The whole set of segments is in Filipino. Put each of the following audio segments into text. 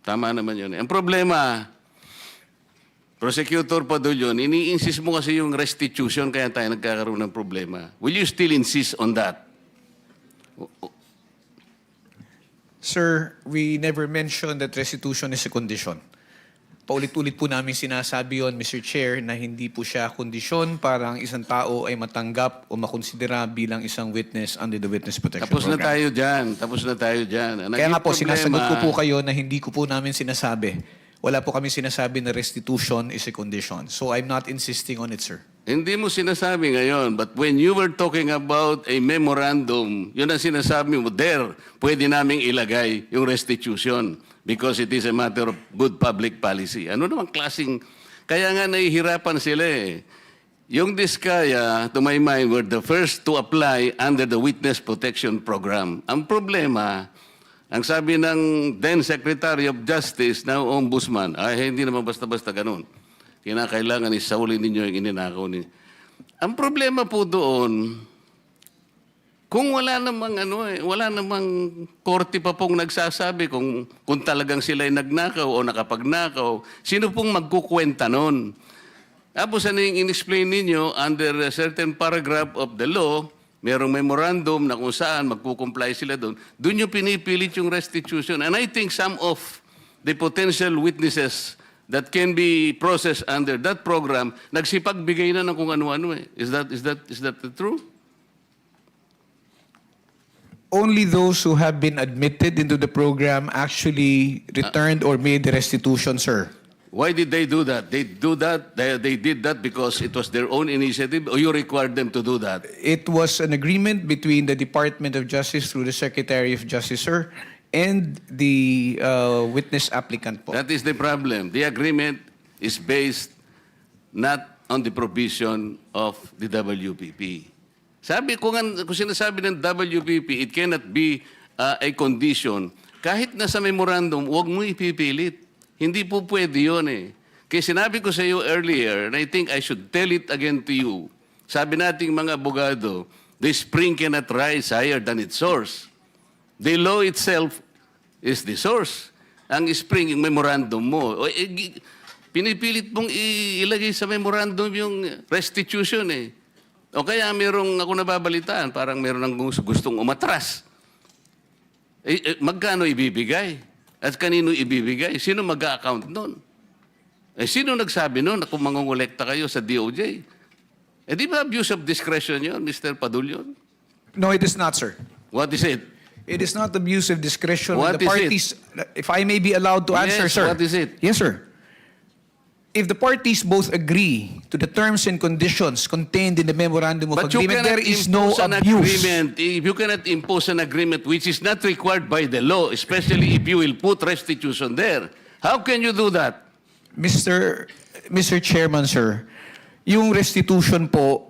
Tama naman yun. Ang problema, Prosecutor Padulyon, ini-insist mo kasi yung restitution kaya tayo nagkakaroon ng problema. Will you still insist on that? Sir, we never mentioned that restitution is a condition. Paulit-ulit po namin sinasabi yon, Mr. Chair, na hindi po siya kondisyon para ang isang tao ay matanggap o makonsidera bilang isang witness under the Witness Protection Tapos na Program. tayo dyan. Tapos na tayo dyan. Kaya nga po, sinasagot ko po kayo na hindi ko po namin sinasabi. Wala po kami sinasabi na restitution is a condition. So I'm not insisting on it, sir. Hindi mo sinasabi ngayon, but when you were talking about a memorandum, yun ang sinasabi mo, there, pwede naming ilagay yung restitution because it is a matter of good public policy. Ano namang klaseng, kaya nga nahihirapan sila eh. Yung Diskaya, to my mind, were the first to apply under the Witness Protection Program. Ang problema, ang sabi ng then Secretary of Justice, now Ombudsman, ay hindi naman basta-basta ganun. Kinakailangan isaulin ninyo yung ininakaw niyo. Ang problema po doon, kung wala namang wala namang korte pa pong nagsasabi kung talagang sila ay nagnakaw o nakapagnakaw, sino pong magkukwenta noon? Tapos ano yung in-explain ninyo under a certain paragraph of the law, merong memorandum na kung saan magkukomply sila doon, doon yung pinipilit yung restitution. And I think some of the potential witnesses that can be processed under that program, nagsipagbigay na ng kung ano-ano eh. Is that the truth? Only those who have been admitted into the program actually returned or made the restitution, sir. Why did they do that? They did that because it was their own initiative, or you required them to do that? It was an agreement between the Department of Justice through the Secretary of Justice, sir, and the witness applicant po. That is the problem. The agreement is based not on the provision of the WPP. Sabi ko nga, kung sinasabi ng WPP, it cannot be a condition. Kahit nasa memorandum, huwag mo ipipilit. Hindi po pwede yun eh. Kaya sinabi ko sa iyo earlier, and I think I should tell it again to you, sabi nating mga abogado, the spring cannot rise higher than its source. The law itself is the source. Ang spring, yung memorandum mo. Pinipilit mong ilagay sa memorandum yung restitution eh. O kaya merong ako nababalitaan, parang meron ng gustong umatras. Magkano ibibigay? At kanino ibibigay? Sino mag-a-account nun? Sino nagsabi nun na kung mangungulekta kayo sa DOJ? Di ba abuse of discretion yun, Mr. Padulyon? No, it is not, sir. What is it? It is not abuse of discretion. What The is parties, if I may be allowed to answer, Yes, sir. what is it? Yes, sir. If the parties both agree to the terms and conditions contained in the memorandum of But you agreement, cannot there is no impose an abuse. agreement. If you cannot impose an agreement which is not required by the law, especially if you will put restitution there. How can you do that? Mr. Chairman, sir, yung restitution po,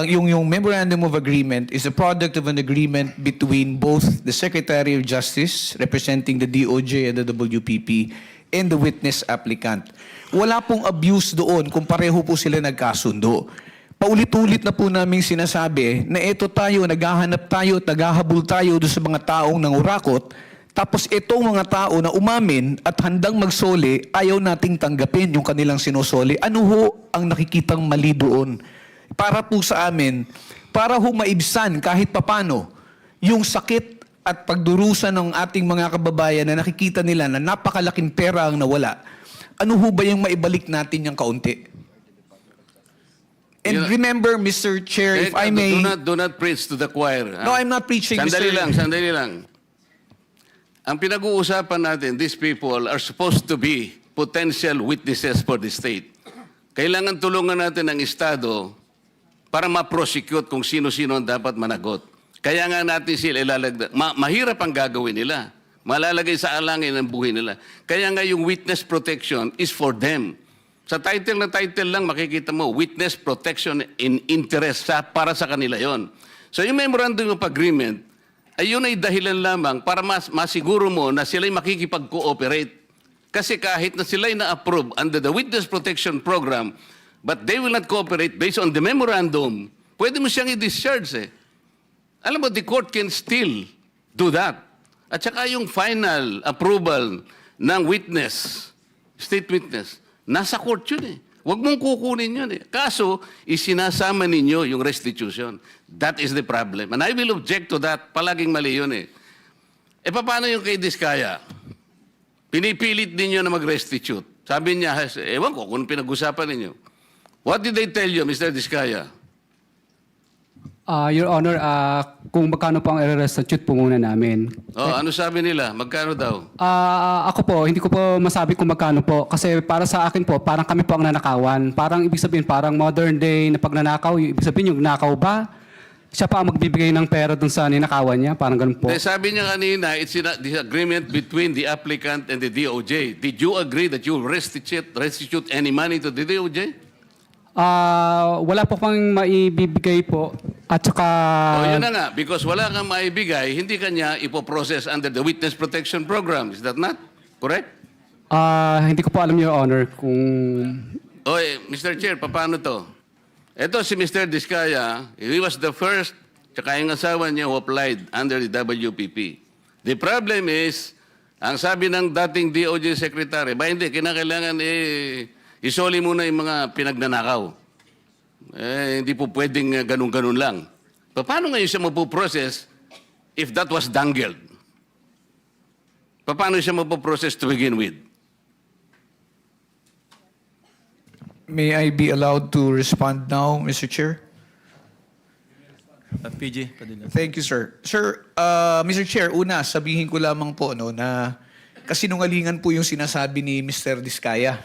yung memorandum of agreement is a product of an agreement between both the Secretary of Justice, representing the DOJ and the WPP, and the witness applicant. Wala pong abuse doon kung pareho po sila nagkasundo. Paulit-ulit na po namin sinasabi na ito tayo, naghahanap tayo, naghahabol tayo doon sa mga taong nangurakot, tapos itong mga tao na umamin at handang magsoli, ayaw nating tanggapin yung kanilang sinosoli. Ano ho ang nakikitang mali doon? Para po sa amin, para ho maibsan kahit papano yung sakit at pagdurusa ng ating mga kababayan na nakikita nila na napakalaking pera ang nawala. Ano ho ba yung maibalik natin yung kaunti? And remember, Mr. Chair, if I may... Do not preach to the choir. No, I'm not preaching, Sandali Mr. sandali lang. Ang pinag-uusapan natin, these people are supposed to be potential witnesses for the state. Kailangan tulungan natin ang Estado para ma-prosecute kung sino-sino ang dapat managot. Kaya nga natin sila ilalagdag. Mahirap ang gagawin nila. Malalagay sa alangin ang buhay nila. Kaya nga yung witness protection is for them. Sa title na title lang makikita mo, witness protection in interest para sa kanila yon. So yung memorandum of agreement, ayun ay dahilan lamang para masiguro mo na sila'y makikipag-cooperate. Kasi kahit na sila'y na-approve under the witness protection program, but they will not cooperate based on the memorandum, pwede mo siyang i-discharge eh. Alam mo, the court can still do that. At saka yung final approval ng witness, state witness, nasa court yun eh. Huwag mong kukunin yun eh. Kaso, isinasama ninyo yung restitution. That is the problem. And I will object to that. Palaging mali yun eh. E paano yung kay Diskaya? Pinipilit ninyo na mag-restitute. Sabi niya, ewan ko kung pinag-usapan ninyo. What did they tell you, Mr. Diskaya? Your Honor, kung magkano po ang i-restitute po muna namin. Oh, ano sabi nila? Magkano daw? Ako po, hindi ko po masabi kung magkano po. Kasi para sa akin po, parang kami po ang nanakawan. Parang ibig sabihin, parang modern day na pagnanakaw. Ibig sabihin, yung nakaw ba? Siya pa ang magbibigay ng pera dun sa ninakawan niya? Parang ganun po. Sabi niya kanina, it's a disagreement between the applicant and the DOJ. Did you agree that you will restitute any money to the DOJ? Wala po pang maibibigay po. At saka... Yun na nga, because wala kang maibigay, hindi kanya ipoprocess under the Witness Protection Program. Is that not correct? hindi ko po alam, Your Honor, kung... Mr. Chair, paano to? Ito si Mr. Diskaya, he was the first, tsaka yung asawa niya who applied under the WPP. The problem is, ang sabi ng dating DOJ Secretary, hindi, kinakailangan isoli muna yung mga pinagnanakaw. Hindi po pwedeng ganun-ganun lang. Paano ngayon siya mapuprocess if that was dangled? Paano siya mapuprocess to begin with? May I be allowed to respond now, Mr. Chair? PG, Padilla. Thank you, sir. Sir, Mr. Chair, una, sabihin ko lamang po na kasinungalingan po yung sinasabi ni Mr. Diskaya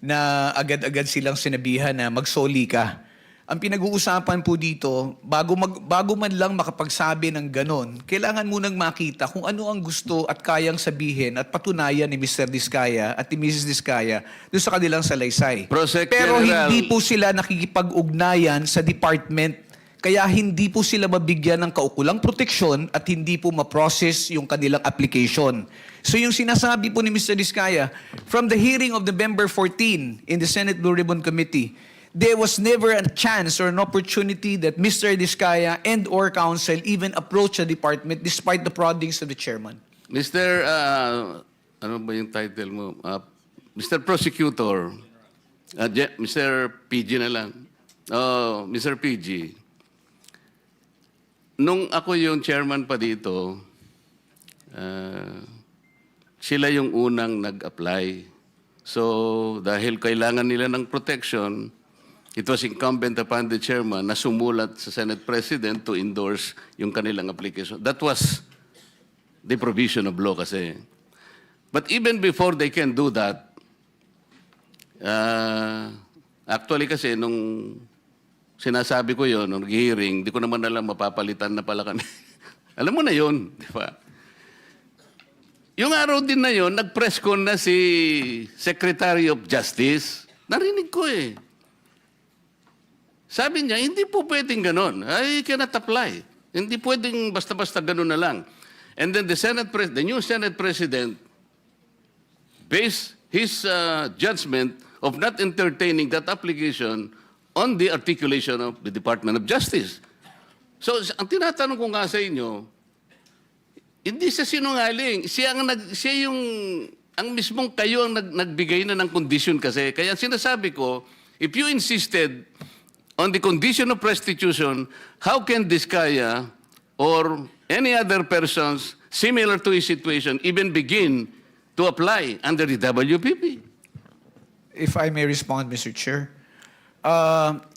na agad-agad silang sinabihan na magsoli ka. Ang pinag-uusapan po dito, bago man lang makapagsabi ng ganon, kailangan munang makita kung ano ang gusto at kayang sabihin at patunayan ni Mr. Diskaya at ni Mrs. Diskaya doon sa kanilang salaysay. Prosec Pero General. hindi po sila nakikipag-ugnayan sa department, kaya hindi po sila mabigyan ng kaukulang proteksyon at hindi po ma-process yung kanilang application. So yung sinasabi po ni Mr. Diskaya, from the hearing of November 14 in the Senate Blue Ribbon Committee, there was never a chance or an opportunity that Mr. Diskaya and or counsel even approach the department despite the proddings of the chairman. Mr. Ano ba yung title mo? Mr. Prosecutor, Mr. PG na lang. Mr. PG, nung ako yung chairman pa dito, sila yung unang nag-apply. So, dahil kailangan nila ng protection, it was incumbent upon the chairman na sumulat sa Senate President to endorse yung kanilang application. That was the provision of law kasi. But even before they can do that, actually kasi nung sinasabi ko yon nung hearing, di ko naman alam mapapalitan na pala kami. Alam mo na yon, di ba? Yung araw din na yon, nag-press con na si Secretary of Justice. Narinig ko eh. Sabi niya, hindi po pwedeng ganon. I cannot apply. Hindi pwedeng basta-basta ganon na lang. And then the new Senate President based his judgment of not entertaining that application on the articulation of the Department of Justice. So, ang tinatanong ko nga sa inyo, hindi siya sinungaling. Ang mismong kayo ang nagbigay na ng condition kasi. Kaya sinasabi ko, if you insisted on the condition of restitution, how can Diskaya or any other persons similar to his situation even begin to apply under the WPP? If I may respond, Mr. Chair.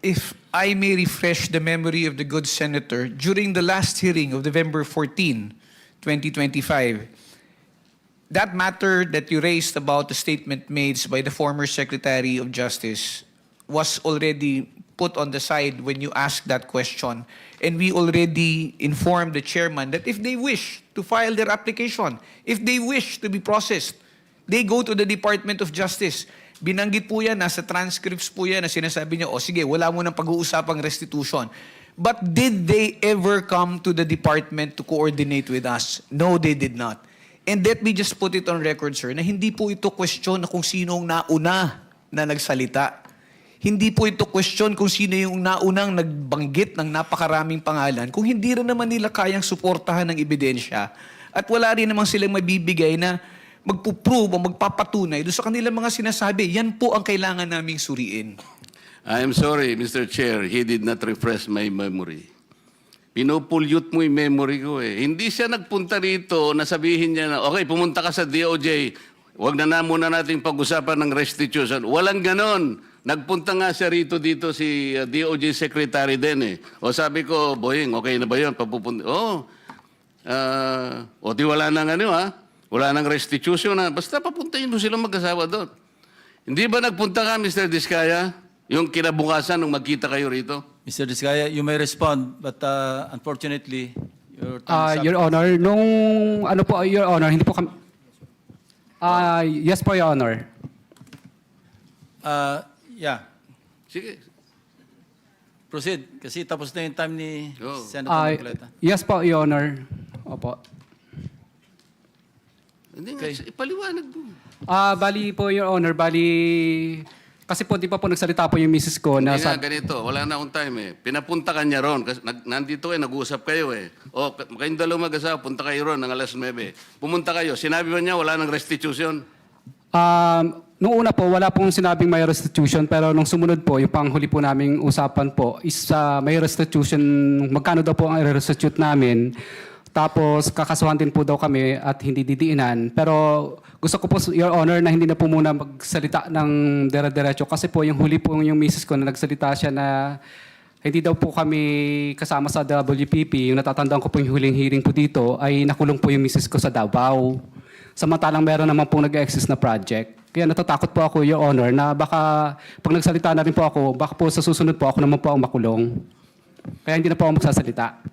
If I may refresh the memory of the good senator, during the last hearing of November 14, 2025, that matter that you raised about the statement made by the former Secretary of Justice was already put on the side when you asked that question. And we already informed the chairman that if they wish to file their application, if they wish to be processed, they go to the Department of Justice. Binanggit po yan, nasa transcripts po yan na sinasabi niya, sige, wala mo nang pag-uusapang restitution. But did they ever come to the department to coordinate with us? No, they did not. And let me just put it on record, sir, na hindi po ito question na kung sinong nauna na nagsalita. Hindi po ito question kung sino yung naunang nagbanggit ng napakaraming pangalan kung hindi rin naman nila kayang suportahan ng ebidensya at wala rin naman silang mabibigay na magpuprove o magpapatunay doon sa kanilang mga sinasabi. Yan po ang kailangan naming suriin. I am sorry, Mr. Chair, he did not refresh my memory. Pinopulyut mo yung memory ko eh. Hindi siya nagpunta rito na sabihin niya na, okay, pumunta ka sa DOJ, wag na muna nating pag-usapan ng restitution. Walang ganon. Nagpunta nga siya rito dito si DOJ Secretary din eh. O sabi ko, Boying, okay na ba yun? Papupunta. O di wala nang ano ha? Wala nang restitution ha? Basta papuntahin mo silang mag-asawa doon. Hindi ba nagpunta ka, Mr. Diskaya? Yung kinabukasan nung magkita kayo rito? Mr. Diskaya, you may respond, but unfortunately, your time is up. Your Honor, nung ano po, Your Honor, hindi po kami... yes po, Your Honor. Yeah, Sige. proceed. Kasi tapos na yung time ni Oh. Senator Marcoleta. Yes po, Your Honor. Opo. Hindi nga, ipaliwanag mo. Bali po, Your Honor, kasi po, di pa po nagsalita po yung misis ko na Hindi nga, ganito. Wala na akong time eh. Pinapunta ka niya ron. Kasi nandito kayo, nag-uusap kayo eh. O, kayong dalawa mag-asawa, punta kayo ron ng alas 9. Pumunta kayo. Sinabi ba niya wala nang restitution? Nung una po, wala pong sinabing may restitution, pero nung sumunod po, yung panghuli po naming usapan po is may restitution, magkano daw po ang i-restitute namin. Tapos kakasuhan din po daw kami at hindi didiinan. Pero gusto ko po, Your Honor, na hindi na po muna magsalita ng dire-diretso kasi po yung huli po yung misis ko na nagsalita siya na hindi daw po kami kasama sa WPP. Yung natatandaan ko po yung huling hearing po dito ay nakulong po yung misis ko sa Davao. Samantalang meron naman po nag-exist na project. Kaya natatakot po ako, Your Honor, na baka pag nagsalita na rin po ako, baka po sa susunod po ako naman po ang makulong. Kaya hindi na po ako magsasalita.